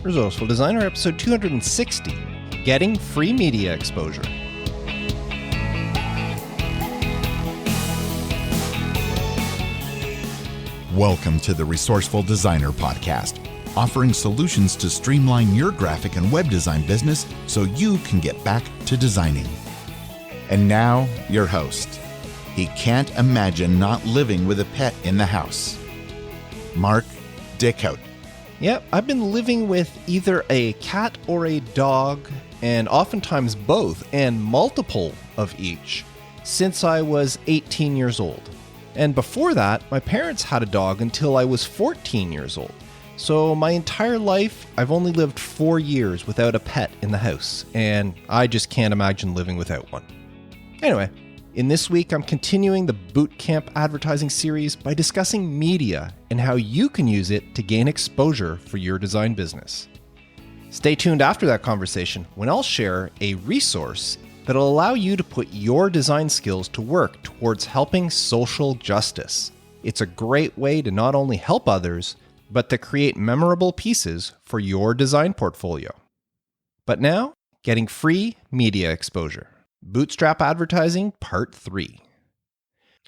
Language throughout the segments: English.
Resourceful Designer, episode 260, Getting Free Media Exposure. Welcome to the Resourceful Designer podcast, offering solutions to streamline your graphic and web design business so you can get back to designing. And now, your host. He can't imagine not living with a pet in the house. Mark Dickhout. Yep, I've been living with either a cat or a dog, and oftentimes both, and multiple of each, since I was 18 years old. And before that, my parents had a dog until I was 14 years old. So my entire life, I've only lived 4 years without a pet in the house, and I just can't imagine living without one. Anyway, in this week, I'm continuing the Bootcamp advertising series by discussing media and how you can use it to gain exposure for your design business. Stay tuned after that conversation when I'll share a resource that'll allow you to put your design skills to work towards helping social justice. It's a great way to not only help others, but to create memorable pieces for your design portfolio. But now, getting free media exposure. Bootstrap Advertising Part 3.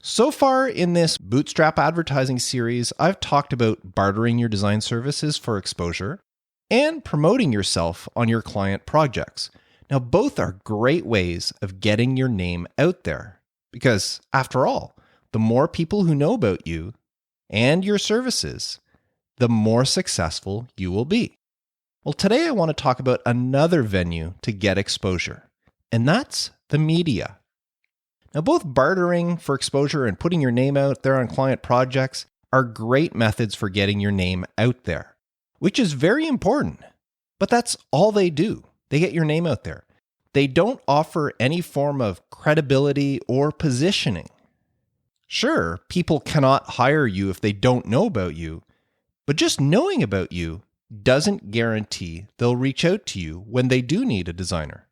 So far in this Bootstrap Advertising series, I've talked about bartering your design services for exposure and promoting yourself on your client projects. Now, both are great ways of getting your name out there because, after all, the more people who know about you and your services, the more successful you will be. Well, today I want to talk about another venue to get exposure, and that's the media. Now, both bartering for exposure and putting your name out there on client projects are great methods for getting your name out there, which is very important, but that's all they do. They get your name out there. They don't offer any form of credibility or positioning. Sure, people cannot hire you if they don't know about you, but just knowing about you doesn't guarantee they'll reach out to you when they do need a designer,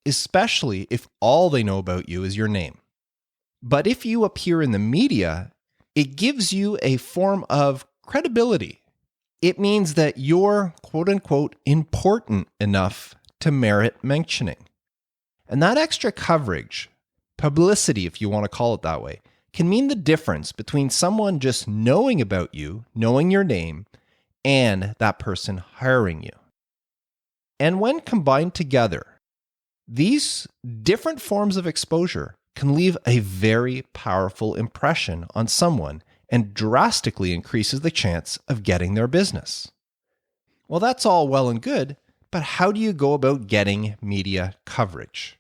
especially if all they know about you is your name. But if you appear in the media, it gives you a form of credibility. It means that you're quote-unquote important enough to merit mentioning. And that extra coverage, publicity if you want to call it that way, can mean the difference between someone just knowing about you, knowing your name, and that person hiring you. And when combined together, these different forms of exposure can leave a very powerful impression on someone and drastically increases the chance of getting their business. Well, that's all well and good, but how do you go about getting media coverage?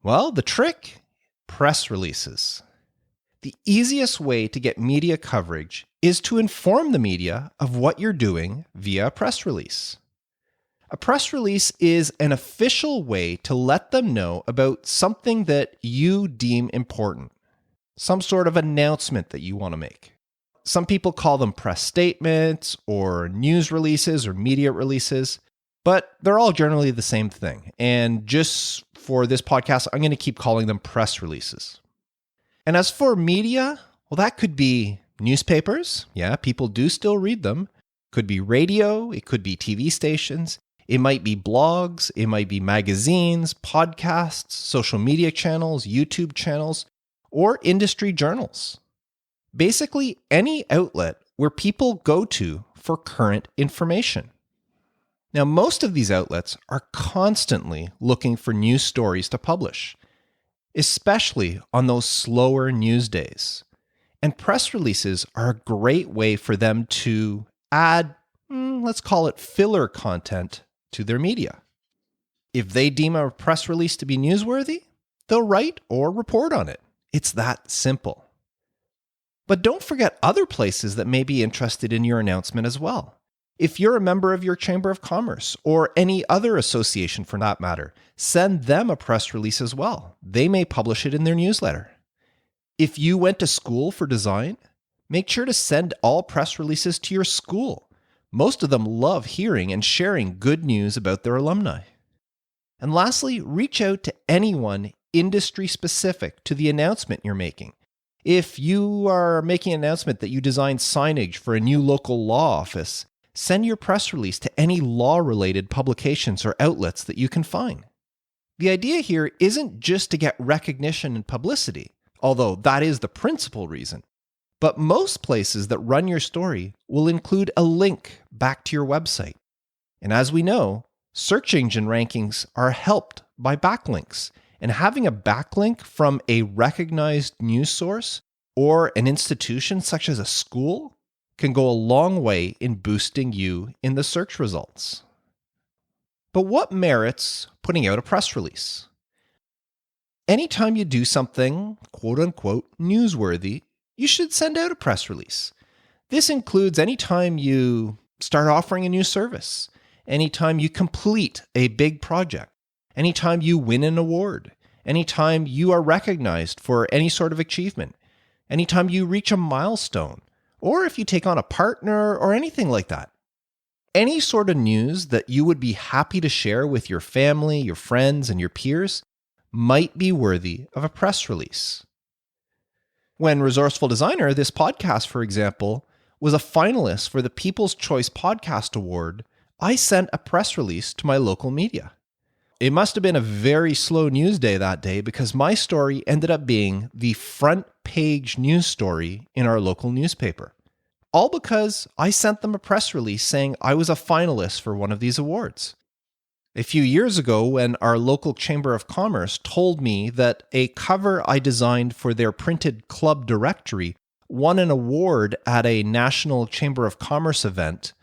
Well, the trick? Press releases. The easiest way to get media coverage is to inform the media of what you're doing via a press release. A press release is an official way to let them know about something that you deem important, some sort of announcement that you want to make. Some people call them press statements or news releases or media releases, but they're all generally the same thing. And just for this podcast, I'm going to keep calling them press releases. And as for media, well, that could be newspapers. Yeah, people do still read them. Could be radio. It could be TV stations. It might be blogs. It might be magazines, podcasts, social media channels, YouTube channels, or industry journals. Basically, any outlet where people go to for current information. Now, most of these outlets are constantly looking for news stories to publish, especially on those slower news days. And press releases are a great way for them to add, let's call it filler content to their media. If they deem a press release to be newsworthy, they'll write or report on it. It's that simple. But don't forget other places that may be interested in your announcement as well. If you're a member of your Chamber of Commerce or any other association for that matter, send them a press release as well. They may publish it in their newsletter. If you went to school for design, make sure to send all press releases to your school. Most of them love hearing and sharing good news about their alumni. And lastly, reach out to anyone industry specific to the announcement you're making. If you are making an announcement that you designed signage for a new local law office, Send your press release to any law-related publications or outlets that you can find. The idea here isn't just to get recognition and publicity, although that is the principal reason. But most places that run your story will include a link back to your website. And as we know, search engine rankings are helped by backlinks. And having a backlink from a recognized news source or an institution such as a school can go a long way in boosting you in the search results. But what merits putting out a press release? Anytime you do something, quote unquote, newsworthy, you should send out a press release. This includes anytime you start offering a new service, anytime you complete a big project, anytime you win an award, anytime you are recognized for any sort of achievement, anytime you reach a milestone, or if you take on a partner or anything like that. Any sort of news that you would be happy to share with your family, your friends, and your peers might be worthy of a press release. When Resourceful Designer, this podcast, for example, was a finalist for the People's Choice Podcast Award, I sent a press release to my local media. It must have been a very slow news day that day because my story ended up being the front page news story in our local newspaper. All because I sent them a press release saying I was a finalist for one of these awards. A few years ago, when our local Chamber of Commerce told me that a cover I designed for their printed club directory won an award at a National Chamber of Commerce event,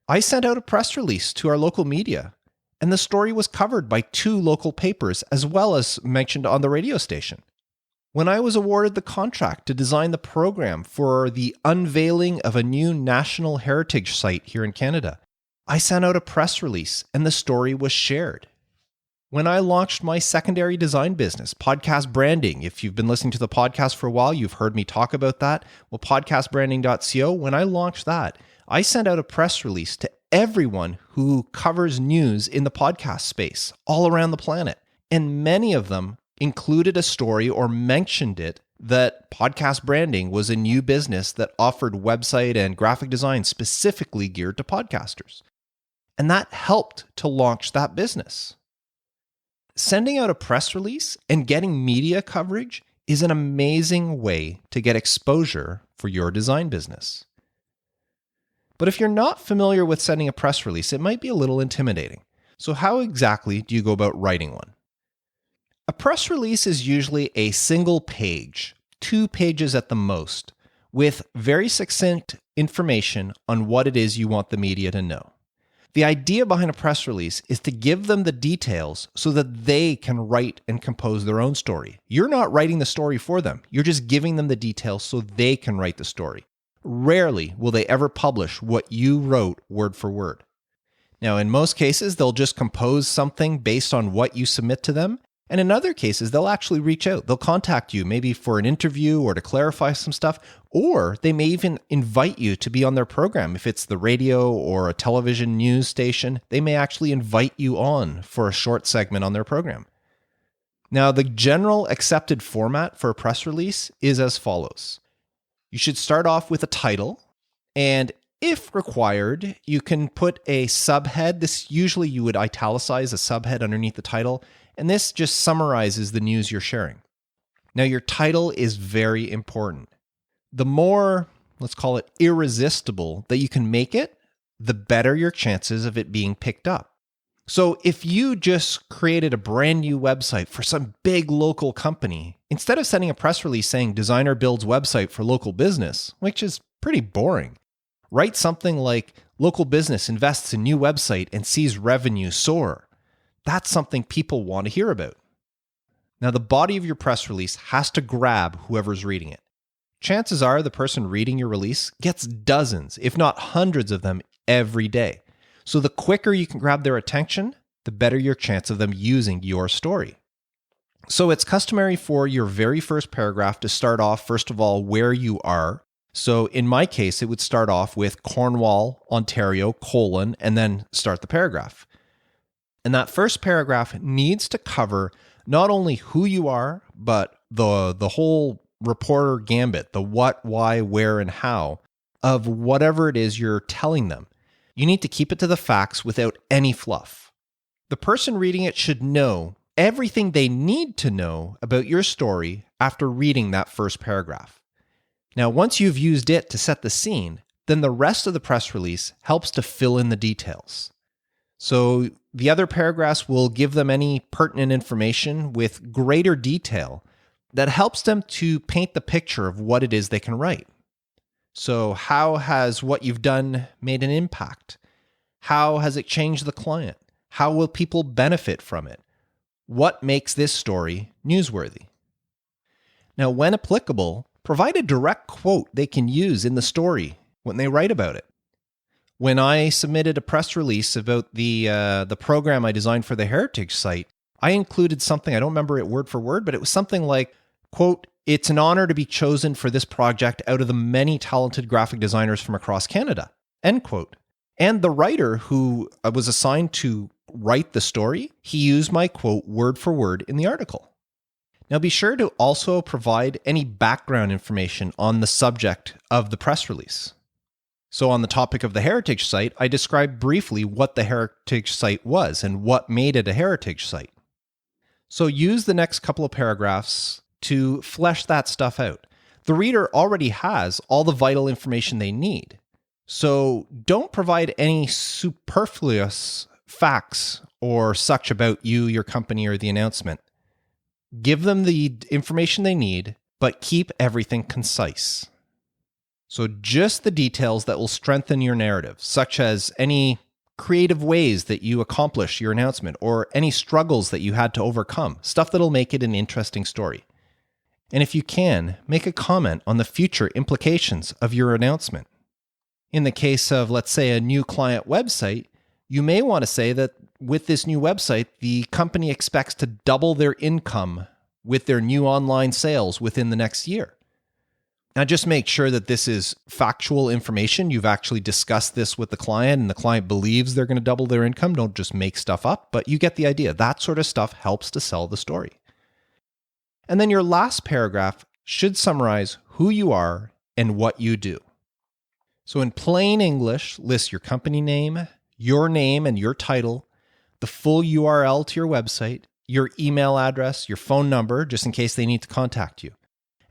I sent out a press release to our local media, and the story was covered by 2 local papers as well as mentioned on the radio station. When I was awarded the contract to design the program for the unveiling of a new national heritage site here in Canada, I sent out a press release and the story was shared. When I launched my secondary design business, podcast branding, if you've been listening to the podcast for a while, you've heard me talk about that. Well, podcastbranding.co, when I launched that, I sent out a press release to everyone who covers news in the podcast space all around the planet. And many of them included a story or mentioned it that podcast branding was a new business that offered website and graphic design specifically geared to podcasters. And that helped to launch that business. Sending out a press release and getting media coverage is an amazing way to get exposure for your design business. But if you're not familiar with sending a press release, it might be a little intimidating. So how exactly do you go about writing one? A press release is usually a single page, 2 pages at the most, with very succinct information on what it is you want the media to know. The idea behind a press release is to give them the details so that they can write and compose their own story. You're not writing the story for them. You're just giving them the details so they can write the story. Rarely will they ever publish what you wrote word for word. Now, in most cases, they'll just compose something based on what you submit to them. And in other cases, they'll actually reach out. They'll contact you maybe for an interview or to clarify some stuff, or they may even invite you to be on their program. If it's the radio or a television news station, they may actually invite you on for a short segment on their program. Now, the general accepted format for a press release is as follows. You should start off with a title, and if required, you can put a subhead. This usually you would italicize a subhead underneath the title, and this just summarizes the news you're sharing. Now, your title is very important. The more, let's call it irresistible that you can make it, the better your chances of it being picked up. So if you just created a brand new website for some big local company, instead of sending a press release saying designer builds website for local business, which is pretty boring, write something like local business invests in new website and sees revenue soar. That's something people want to hear about. Now, the body of your press release has to grab whoever's reading it. Chances are the person reading your release gets dozens, if not hundreds of them every day. So the quicker you can grab their attention, the better your chance of them using your story. So it's customary for your very first paragraph to start off, first of all, where you are. So in my case, it would start off with Cornwall, Ontario, and then start the paragraph. And that first paragraph needs to cover not only who you are, but the whole reporter gambit, the what, why, where, and how of whatever it is you're telling them. You need to keep it to the facts without any fluff. The person reading it should know everything they need to know about your story after reading that first paragraph. Now, once you've used it to set the scene, then the rest of the press release helps to fill in the details. So the other paragraphs will give them any pertinent information with greater detail that helps them to paint the picture of what it is they can write. So how has what you've done made an impact? How has it changed the client? How will people benefit from it? What makes this story newsworthy? Now, when applicable, provide a direct quote they can use in the story when they write about it. When I submitted a press release about the program I designed for the Heritage site, I included something, I don't remember it word for word, but it was something like, quote, "It's an honor to be chosen for this project out of the many talented graphic designers from across Canada," end quote. And the writer who was assigned to write the story, he used my quote word for word in the article. Now be sure to also provide any background information on the subject of the press release. So on the topic of the Heritage site, I described briefly what the Heritage site was and what made it a Heritage site. So use the next couple of paragraphs to flesh that stuff out. The reader already has all the vital information they need. So don't provide any superfluous facts or such about you, your company, or the announcement. Give them the information they need, but keep everything concise. So just the details that will strengthen your narrative, such as any creative ways that you accomplish your announcement or any struggles that you had to overcome, stuff that'll make it an interesting story. And if you can, make a comment on the future implications of your announcement. In the case of, let's say, a new client website, you may want to say that with this new website, the company expects to double their income with their new online sales within the next year. Now, just make sure that this is factual information. You've actually discussed this with the client and the client believes they're going to double their income. Don't just make stuff up, but you get the idea. That sort of stuff helps to sell the story. And then your last paragraph should summarize who you are and what you do. So in plain English, list your company name, your name and your title, the full URL to your website, your email address, your phone number, just in case they need to contact you.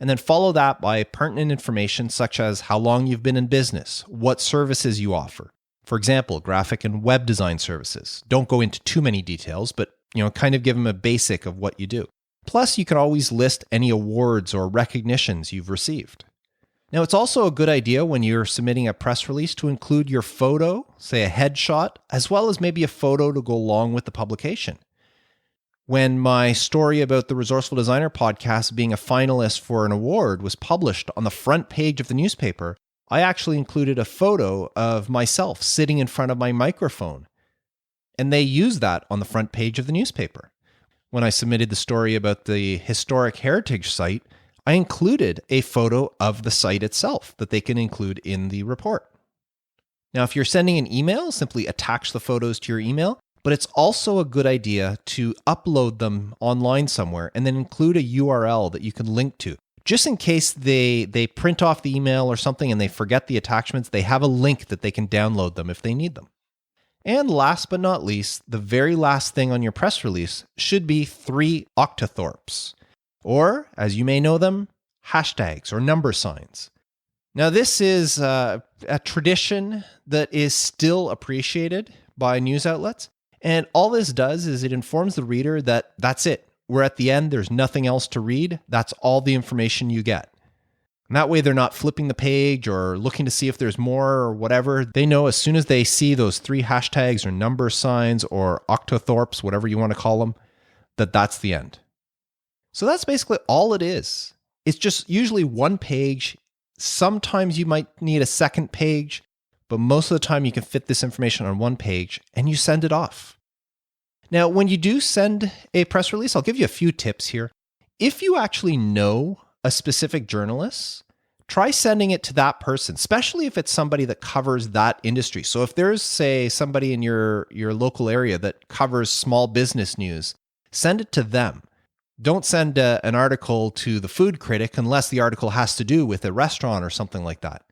And then follow that by pertinent information such as how long you've been in business, what services you offer. For example, graphic and web design services. Don't go into too many details, but kind of give them a basic of what you do. Plus, you can always list any awards or recognitions you've received. Now, it's also a good idea when you're submitting a press release to include your photo, say a headshot, as well as maybe a photo to go along with the publication. When my story about the Resourceful Designer podcast being a finalist for an award was published on the front page of the newspaper, I actually included a photo of myself sitting in front of my microphone. And they used that on the front page of the newspaper. When I submitted the story about the historic heritage site, I included a photo of the site itself that they can include in the report. Now, if you're sending an email, simply attach the photos to your email, but it's also a good idea to upload them online somewhere and then include a URL that you can link to. Just in case they print off the email or something and they forget the attachments, they have a link that they can download them if they need them. And last but not least, the very last thing on your press release should be 3 octothorpes, or as you may know them, hashtags or number signs. Now, this is a tradition that is still appreciated by news outlets. And all this does is it informs the reader that that's it. We're at the end. There's nothing else to read. That's all the information you get. And that way they're not flipping the page or looking to see if there's more or whatever. They know as soon as they see those 3 hashtags or number signs or octothorpes, whatever you want to call them, that that's the end. So that's basically all it is. It's just usually one page. Sometimes you might need a second page, but most of the time you can fit this information on one page and you send it off. Now, when you do send a press release, I'll give you a few tips here. If you actually know a specific journalist, try sending it to that person, especially if it's somebody that covers that industry. So if there's, say, somebody in your local area that covers small business news, send it to them. Don't send an article to the food critic unless the article has to do with a restaurant or something like that.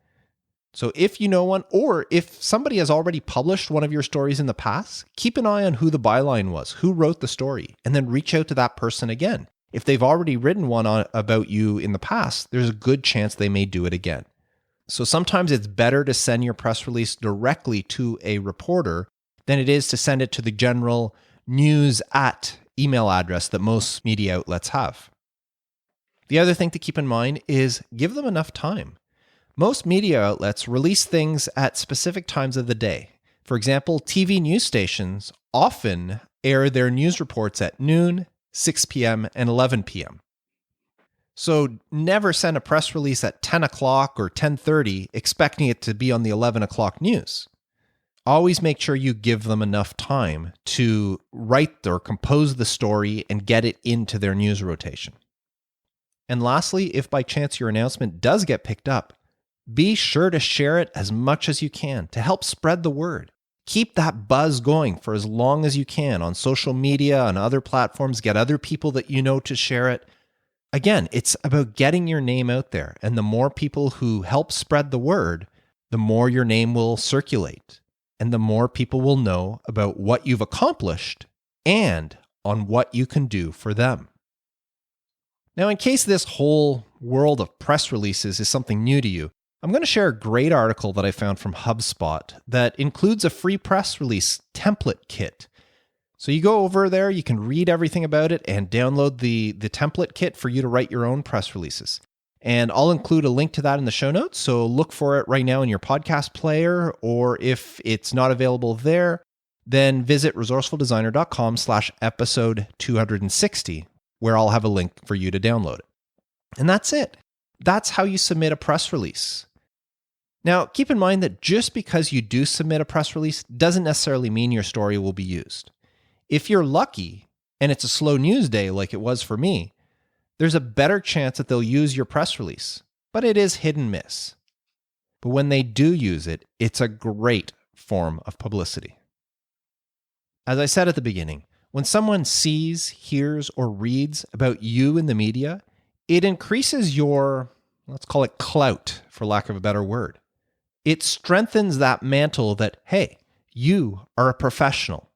So if you know one, or if somebody has already published one of your stories in the past, keep an eye on who the byline was, who wrote the story, and then reach out to that person again. If they've already written one about you in the past, there's a good chance they may do it again. So sometimes it's better to send your press release directly to a reporter than it is to send it to the general news at email address that most media outlets have. The other thing to keep in mind is give them enough time. Most media outlets release things at specific times of the day. For example, TV news stations often air their news reports at noon, 6 p.m., and 11 p.m. So never send a press release at 10 o'clock or 10:30 expecting it to be on the 11 o'clock news. Always make sure you give them enough time to write or compose the story and get it into their news rotation. And lastly, if by chance your announcement does get picked up, be sure to share it as much as you can to help spread the word. Keep that buzz going for as long as you can on social media and other platforms. Get other people that you know to share it. Again, it's about getting your name out there. And the more people who help spread the word, the more your name will circulate. And the more people will know about what you've accomplished and on what you can do for them. Now, in case this whole world of press releases is something new to you, I'm going to share a great article that I found from HubSpot that includes a free press release template kit. So you go over there, you can read everything about it and download the template kit for you to write your own press releases. And I'll include a link to that in the show notes, so look for it right now in your podcast player, or if it's not available there, then visit resourcefuldesigner.com/episode 260, where I'll have a link for you to download it. And that's it. That's how you submit a press release. Now, keep in mind that just because you do submit a press release doesn't necessarily mean your story will be used. If you're lucky and it's a slow news day like it was for me, there's a better chance that they'll use your press release, but it is hit and miss. But when they do use it, it's a great form of publicity. As I said at the beginning, when someone sees, hears, or reads about you in the media, it increases your, let's call it clout, for lack of a better word. It strengthens that mantle that, hey, you are a professional.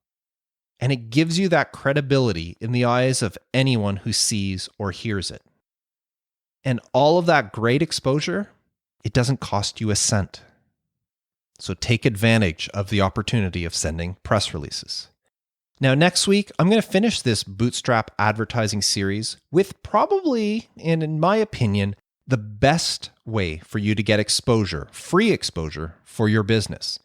And it gives you that credibility in the eyes of anyone who sees or hears it. And all of that great exposure, it doesn't cost you a cent. So take advantage of the opportunity of sending press releases. Now, next week, I'm going to finish this bootstrap advertising series with probably, and in my opinion, the best way for you to get exposure, free exposure for your business.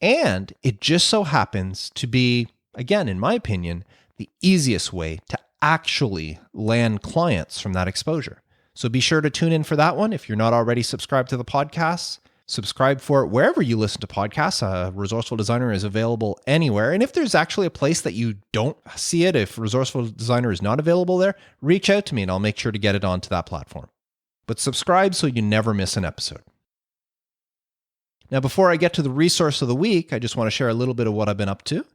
And it just so happens to be, again, in my opinion, the easiest way to actually land clients from that exposure. So be sure to tune in for that one. If you're not already subscribed to the podcast, subscribe for it wherever you listen to podcasts. Resourceful Designer is available anywhere. And if there's actually a place that you don't see it, if Resourceful Designer is not available there, reach out to me and I'll make sure to get it onto that platform. But subscribe so you never miss an episode. Now, before I get to the resource of the week, I just want to share a little bit of what I've been up to.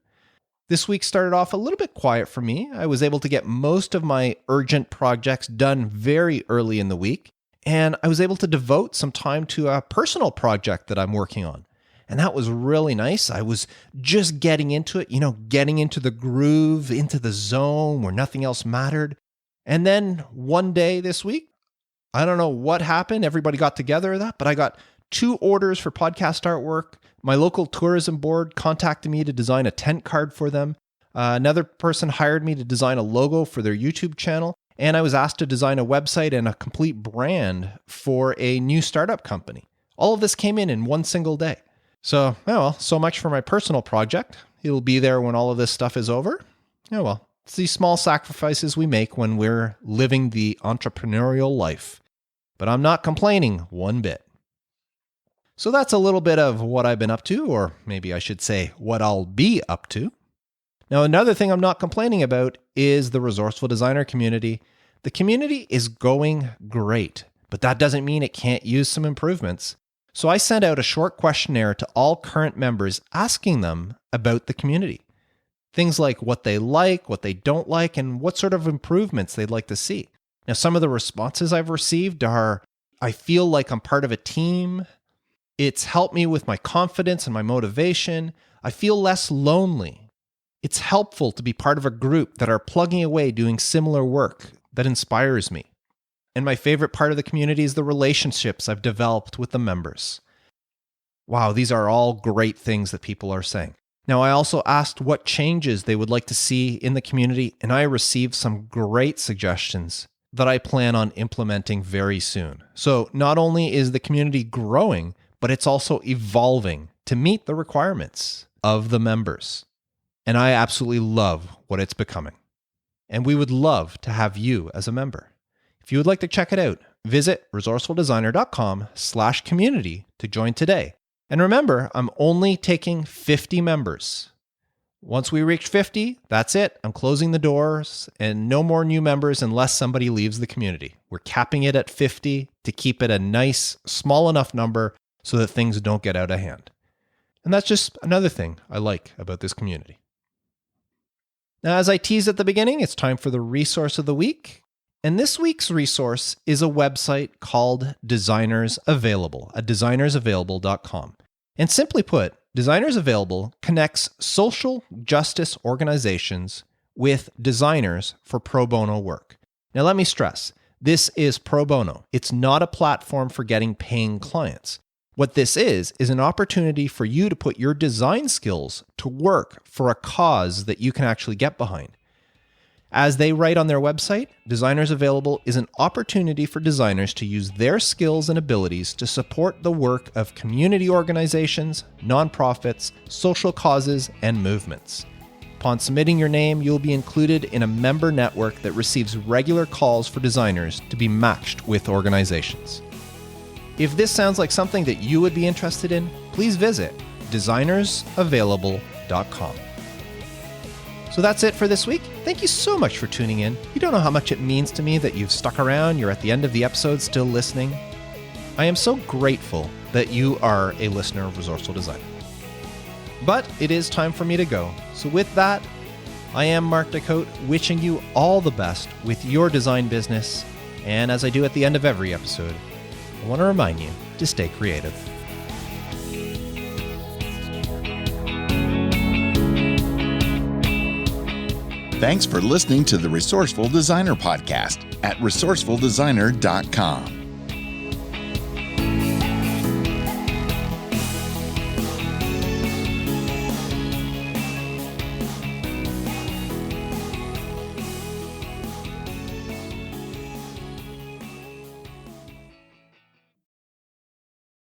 This week started off a little bit quiet for me. I was able to get most of my urgent projects done very early in the week, and I was able to devote some time to a personal project that I'm working on. And that was really nice. I was just getting into it, getting into the groove, into the zone where nothing else mattered. And then one day this week, I don't know what happened. Everybody got together or that, but I got 2 orders for podcast artwork. My local tourism board contacted me to design a tent card for them. Another person hired me to design a logo for their YouTube channel. And I was asked to design a website and a complete brand for a new startup company. All of this came in one single day. So, so much for my personal project. It'll be there when all of this stuff is over. It's these small sacrifices we make when we're living the entrepreneurial life. But I'm not complaining one bit. So that's a little bit of what I've been up to, or maybe I should say what I'll be up to. Now, another thing I'm not complaining about is the Resourceful Designer community. The community is going great, but that doesn't mean it can't use some improvements. So I sent out a short questionnaire to all current members asking them about the community. Things like what they like, what they don't like, and what sort of improvements they'd like to see. Now, some of the responses I've received are, I feel like I'm part of a team. It's helped me with my confidence and my motivation. I feel less lonely. It's helpful to be part of a group that are plugging away doing similar work that inspires me. And my favorite part of the community is the relationships I've developed with the members. Wow, these are all great things that people are saying. Now, I also asked what changes they would like to see in the community, and I received some great suggestions that I plan on implementing very soon. So not only is the community growing, but it's also evolving to meet the requirements of the members. And I absolutely love what it's becoming. And we would love to have you as a member. If you would like to check it out, visit resourcefuldesigner.com/community to join today. And remember, I'm only taking 50 members. Once we reach 50, that's it. I'm closing the doors and no more new members unless somebody leaves the community. We're capping it at 50 to keep it a nice, small enough number so that things don't get out of hand. And that's just another thing I like about this community. Now, as I teased at the beginning, it's time for the resource of the week. And this week's resource is a website called Designers Available at designersavailable.com. And simply put, Designers Available connects social justice organizations with designers for pro bono work. Now, let me stress, this is pro bono. It's not a platform for getting paying clients. What this is an opportunity for you to put your design skills to work for a cause that you can actually get behind. As they write on their website, Designers Available is an opportunity for designers to use their skills and abilities to support the work of community organizations, nonprofits, social causes, and movements. Upon submitting your name, you'll be included in a member network that receives regular calls for designers to be matched with organizations. If this sounds like something that you would be interested in, please visit designersavailable.com. So that's it for this week. Thank you so much for tuning in. You don't know how much it means to me that you've stuck around. You're at the end of the episode still listening. I am so grateful that you are a listener of Resourceful Designer. But it is time for me to go. So with that, I am Mark Decote, wishing you all the best with your design business. And as I do at the end of every episode, I want to remind you to stay creative. Thanks for listening to the Resourceful Designer Podcast at resourcefuldesigner.com.